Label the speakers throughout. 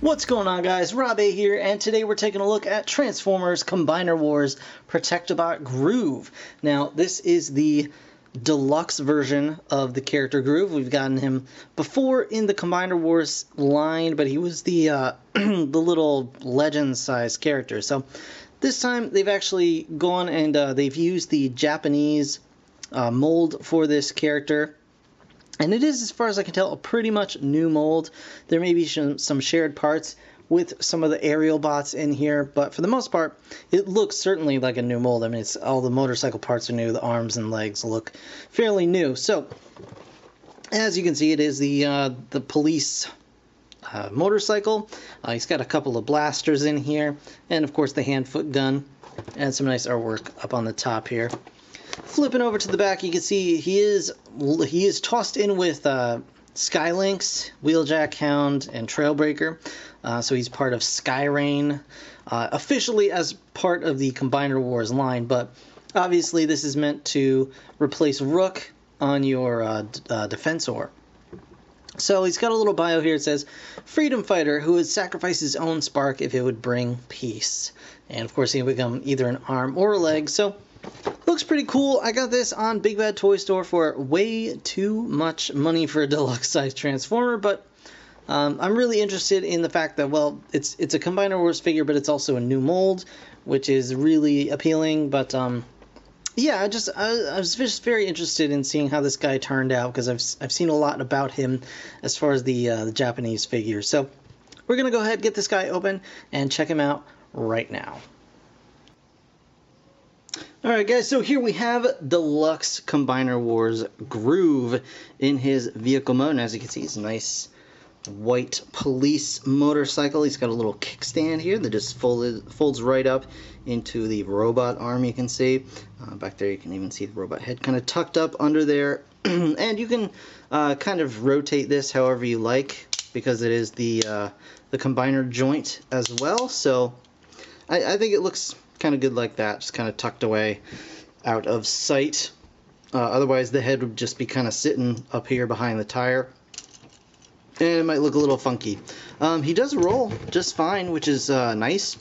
Speaker 1: What's going on, guys? Rob A here, and today we're taking a look at Transformers Combiner Wars Protectobot Groove. Now, this is the deluxe version of the character Groove. We've gotten him before in the Combiner Wars line, but he was the the little legend-sized character. So this time they've actually gone and they've used the Japanese mold for this character. And it is, as far as I can tell, a pretty much new mold. There may be some shared parts with some of the aerial bots in here, but for the most part, it looks certainly like a new mold. I mean, it's all the motorcycle parts are new, the arms and legs look fairly new. So, as you can see, it is the police motorcycle. He's got a couple of blasters in here, and of course the hand-foot gun, and some nice artwork up on the top here. Flipping over to the back, you can see he is tossed in with Skylinks, Wheeljack Hound, and Trailbreaker. So he's part of Skyrain, officially as part of the Combiner Wars line, but obviously this is meant to replace Rook on your Defensor. So he's got a little bio here. It says, freedom fighter who would sacrifice his own spark if it would bring peace. And of course he would become either an arm or a leg. So looks pretty cool. I got this on Big Bad Toy Store for way too much money for a deluxe size Transformer, but I'm really interested in the fact that, well, it's a Combiner Wars figure, but it's also a new mold, which is really appealing. But yeah, I was just very interested in seeing how this guy turned out, because I've seen a lot about him as far as the Japanese figures. So we're gonna go ahead and get this guy open and check him out right now. Alright guys, so here we have Deluxe Combiner Wars Groove in his vehicle mode, and as you can see, it's a nice white police motorcycle. He's got a little kickstand here that just folds right up into the robot arm, you can see. Back there you can even see the robot head kind of tucked up under there. And you can kind of rotate this however you like, because it is the combiner joint as well. So I think it looks kind of good like that, just kind of tucked away out of sight. Otherwise the head would just be kind of sitting up here behind the tire, and it might look a little funky. He does roll just fine, which is nice.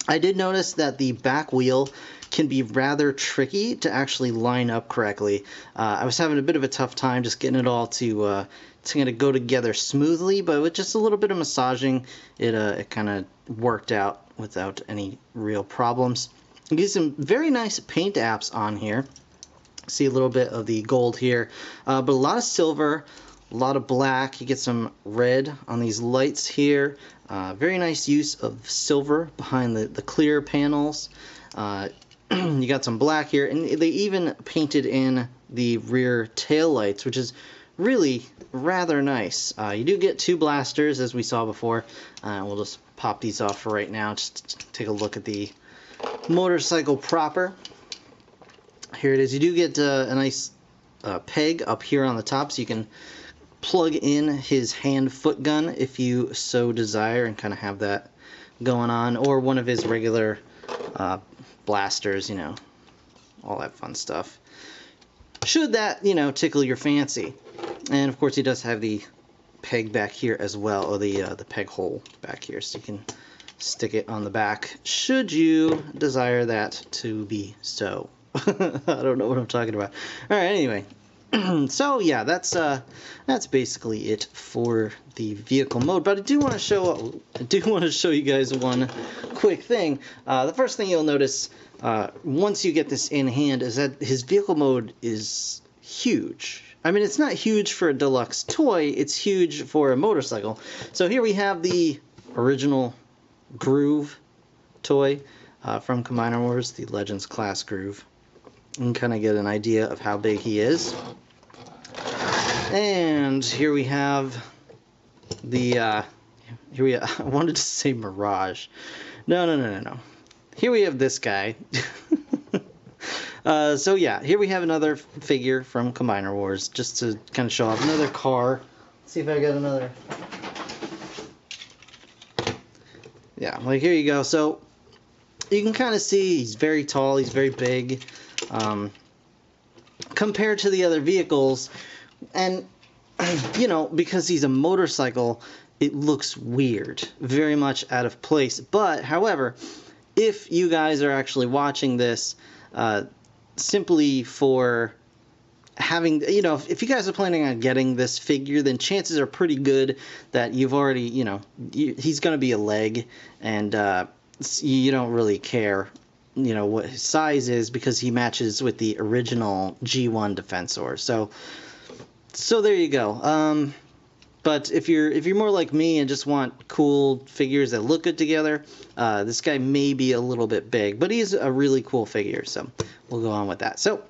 Speaker 1: I did notice that the back wheel can be rather tricky to actually line up correctly. I was having a bit of a tough time just getting it all to kind of go together smoothly, but with just a little bit of massaging, it kind of worked out without any real problems. You get some very nice paint apps on here. See a little bit of the gold here, but a lot of silver, a lot of black. You get some red on these lights here. Very nice use of silver behind the clear panels. You got some black here, and they even painted in the rear tail lights, which is really rather nice. You do get two blasters, as we saw before. We'll just pop these off for right now, just to take a look at the motorcycle proper. Here it is. You do get a nice peg up here on the top, so you can plug in his hand-foot gun if you so desire, and kind of have that going on, or one of his regular blasters, you know, all that fun stuff, should that, you know, tickle your fancy. And of course he does have the peg back here as well, or the peg hole back here, so you can stick it on the back should you desire that to be so. I don't know what I'm talking about. Alright, anyway. So yeah, that's basically it for the vehicle mode. But I do want to show you guys one quick thing. The first thing you'll notice once you get this in hand is that his vehicle mode is huge. I mean, it's not huge for a deluxe toy, it's huge for a motorcycle. So here we have the original Groove toy from Combiner Wars, the Legends Class Groove. You can kind of get an idea of how big he is. And here we have the, I wanted to say Mirage. No. Here we have this guy. So yeah, here we have another figure from Combiner Wars, just to kind of show off another car. Let's see if I got another. Yeah, like here you go. So you can kind of see he's very tall, he's very big. Compared to the other vehicles, and you know, because he's a motorcycle, it looks weird, very much out of place. But, however, if you guys are actually watching this simply for having, if you guys are planning on getting this figure, then chances are pretty good that you've already, he's going to be a leg, and you don't really care, what his size is, because he matches with the original G1 Defensor. So there you go. But if you're more like me and just want cool figures that look good together, this guy may be a little bit big, but he's a really cool figure, so we'll go on with that. So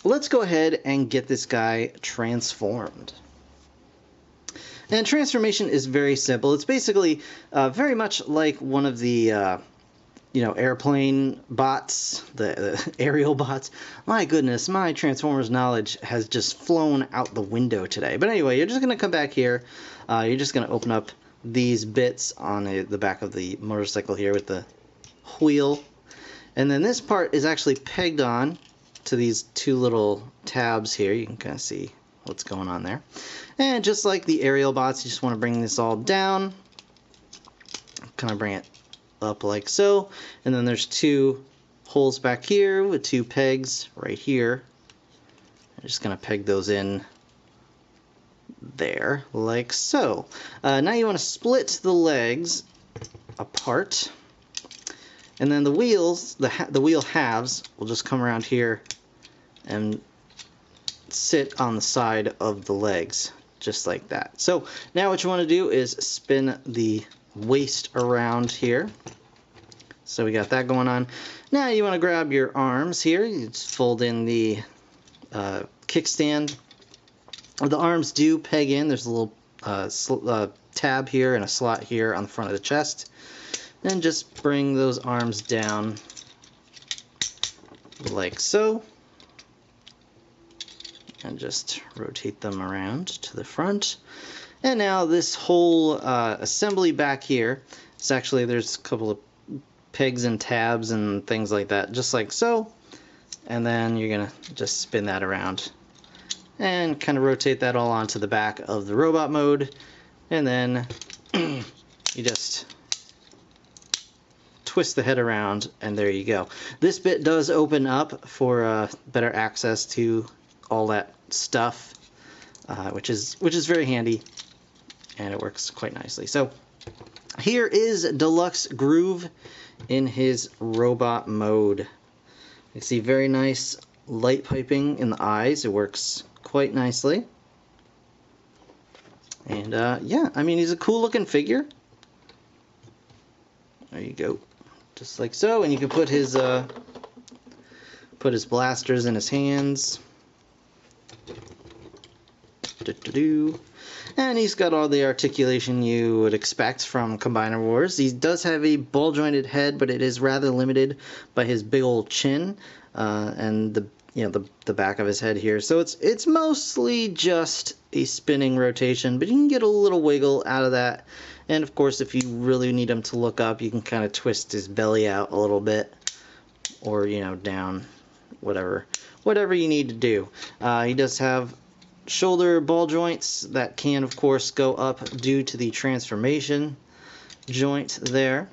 Speaker 1: let's go ahead and get this guy transformed. And transformation is very simple. It's basically very much like one of the airplane bots, the aerial bots. My goodness, my Transformers knowledge has just flown out the window today. But anyway, you're just going to come back here. You're just going to open up these bits on the back of the motorcycle here with the wheel. And then this part is actually pegged on to these two little tabs here. You can kind of see what's going on there. And just like the aerial bots, you just want to bring this all down. Kind of bring it up like so, and then there's two holes back here with two pegs right here. I'm just gonna peg those in there like so. Now you want to split the legs apart, and then the wheels, the wheel halves, will just come around here and sit on the side of the legs just like that. So now what you want to do is spin the waist around here. So we got that going on. Now you want to grab your arms here. You just fold in the kickstand. The arms do peg in. There's a little tab here and a slot here on the front of the chest. Then just bring those arms down like so. And just rotate them around to the front. And now this whole assembly back here, it's actually, there's a couple of pegs and tabs and things like that, just like so. And then you're going to just spin that around and kind of rotate that all onto the back of the robot mode. And then you just twist the head around, and there you go. This bit does open up for better access to all that stuff, which is very handy. And it works quite nicely. So here is Deluxe Groove in his robot mode. You see very nice light piping in the eyes. It works quite nicely. And yeah, I mean, he's a cool looking figure. There you go. Just like so. And you can put his blasters in his hands. And he's got all the articulation you would expect from Combiner Wars. He does have a ball-jointed head, but it is rather limited by his big old chin and the back of his head here. So it's mostly just a spinning rotation, but you can get a little wiggle out of that. And of course, if you really need him to look up, you can kind of twist his belly out a little bit, or down, whatever you need to do. He does have shoulder ball joints that can of course go up due to the transformation joint there,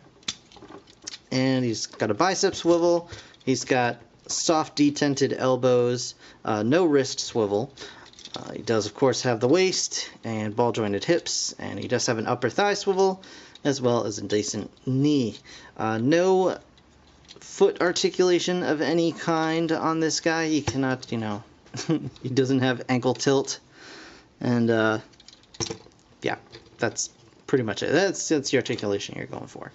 Speaker 1: and he's got a bicep swivel. He's got soft detented elbows, no wrist swivel. He does of course have the waist and ball jointed hips, and he does have an upper thigh swivel as well as a decent knee. No foot articulation of any kind on this guy. He cannot, he doesn't have ankle tilt, and yeah, that's pretty much it. That's the articulation you're going for.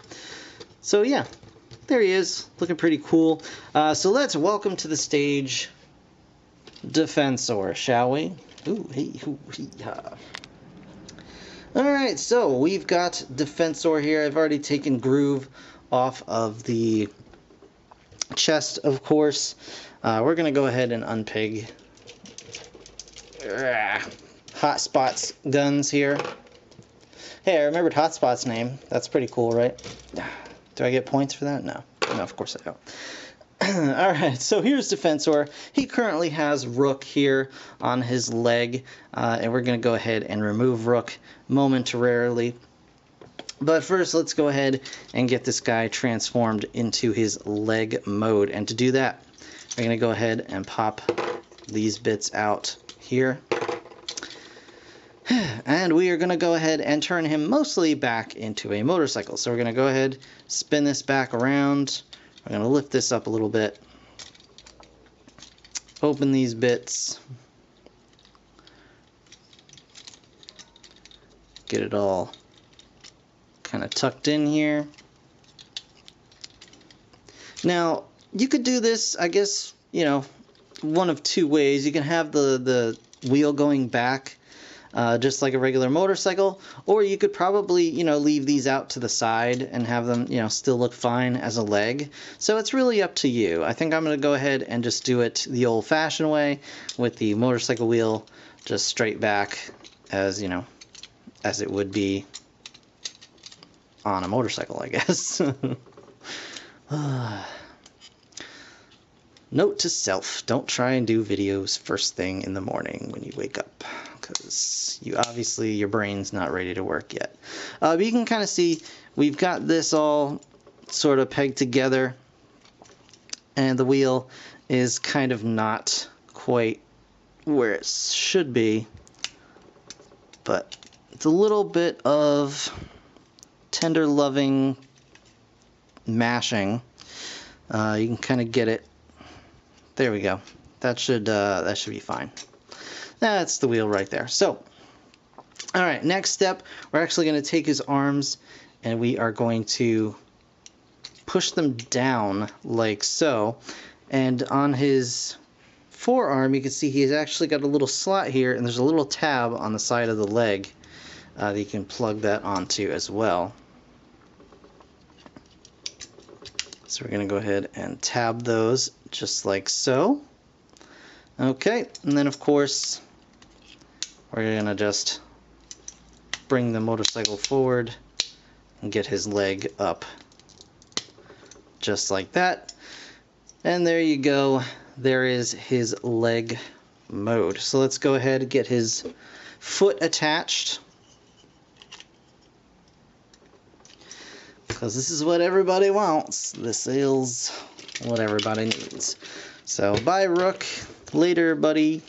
Speaker 1: So yeah, there he is, looking pretty cool. So let's welcome to the stage Defensor, shall we? Ooh, hey, hoo, hee, ha. Alright, so we've got Defensor here. I've already taken Groove off of the chest, of course. We're going to go ahead and unpeg Hot Spot's guns here. Hey, I remembered Hot Spot's name. That's pretty cool, right? Do I get points for that? No. No, of course I don't. Alright, so here's Defensor. He currently has Rook here on his leg, and we're going to go ahead and remove Rook momentarily. But first, let's go ahead and get this guy transformed into his leg mode. And to do that, we're going to go ahead and pop these bits out here. And we are going to go ahead and turn him mostly back into a motorcycle. So we're going to go ahead, spin this back around. We're going to lift this up a little bit. Open these bits. Get it all kind of tucked in here. Now, you could do this, I guess, you know, one of two ways. You can have the wheel going back just like a regular motorcycle, or you could probably, you know, leave these out to the side and have them, you know, still look fine as a leg. So it's really up to you. I think I'm going to go ahead and just do it the old-fashioned way with the motorcycle wheel just straight back, as, you know, as it would be on a motorcycle, I guess. Note to self, don't try and do videos first thing in the morning when you wake up, because your brain's not ready to work yet. But you can kind of see we've got this all sort of pegged together, and the wheel is kind of not quite where it should be, but it's a little bit of tender loving mashing. You can kind of get it. There we go. That should be fine. That's the wheel right there. So, all right, next step, we're actually going to take his arms and we are going to push them down like so. And on his forearm, you can see he's actually got a little slot here, and there's a little tab on the side of the leg that you can plug that onto as well. So we're going to go ahead and tab those just like so. Okay, and then of course we're going to just bring the motorcycle forward and get his leg up just like that. And there you go. There is his leg mode. So let's go ahead and get his foot attached, because this is what everybody wants. This is what everybody needs. So bye, Rook. Later, buddy.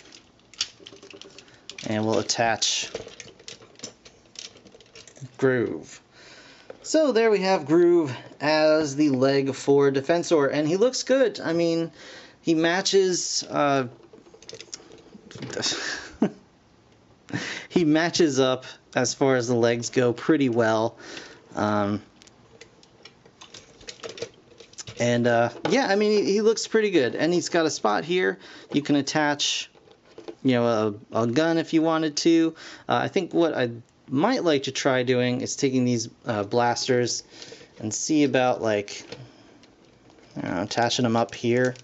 Speaker 1: And we'll attach Groove. So there we have Groove as the leg for Defensor, and he looks good. I mean, he matches he matches up as far as the legs go pretty well. Yeah, I mean, he looks pretty good, and he's got a spot here. You can attach, you know, a gun if you wanted to. I think what I might like to try doing is taking these blasters and see about, like, attaching them up here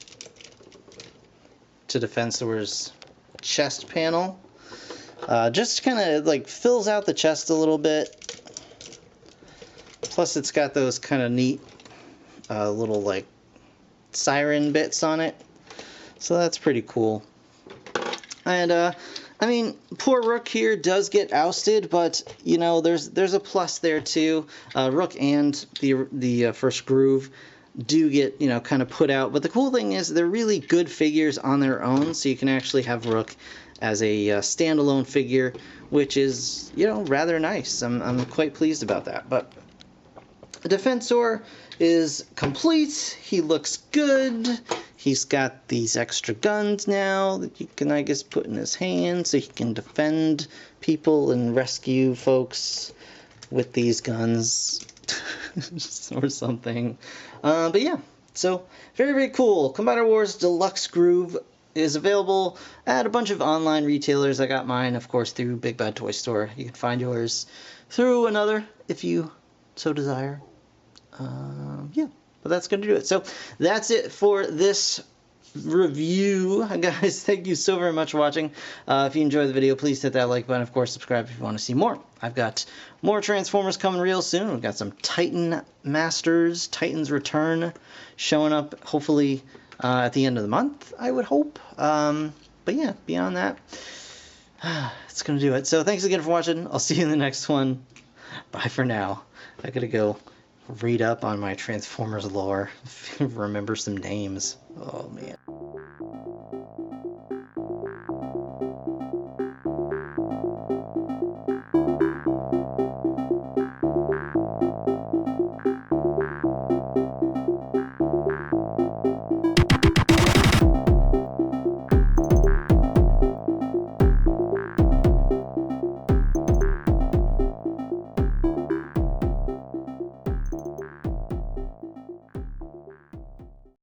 Speaker 1: to Defensor's chest panel. Just kind of like fills out the chest a little bit. Plus it's got those kind of neat little like siren bits on it, so that's pretty cool. And I mean, poor Rook here does get ousted, but you know, there's a plus there too. Rook and the first Groove do get, you know, kind of put out, but the cool thing is they're really good figures on their own, so you can actually have Rook as a standalone figure, which is, you know, rather nice. I'm quite pleased about that. But Defensor is complete. He looks good. He's got these extra guns now that you can, I guess, put in his hand so he can defend people and rescue folks with these guns or something. But yeah, so very, very cool. Combiner Wars Deluxe Groove is available at a bunch of online retailers. I got mine, of course, through Big Bad Toy Store. You can find yours through another if you so desire. Yeah, but that's going to do it. So that's it for this review, guys. Thank you so very much for watching. If you enjoyed the video, please hit that like button. Of course, subscribe if you want to see more. I've got more Transformers coming real soon. We've got some Titan Masters, Titan's Return, showing up hopefully at the end of the month, I would hope. But yeah, beyond that, it's going to do it. So thanks again for watching. I'll see you in the next one. Bye for now. I gotta go read up on my Transformers lore, remember some names. Oh man.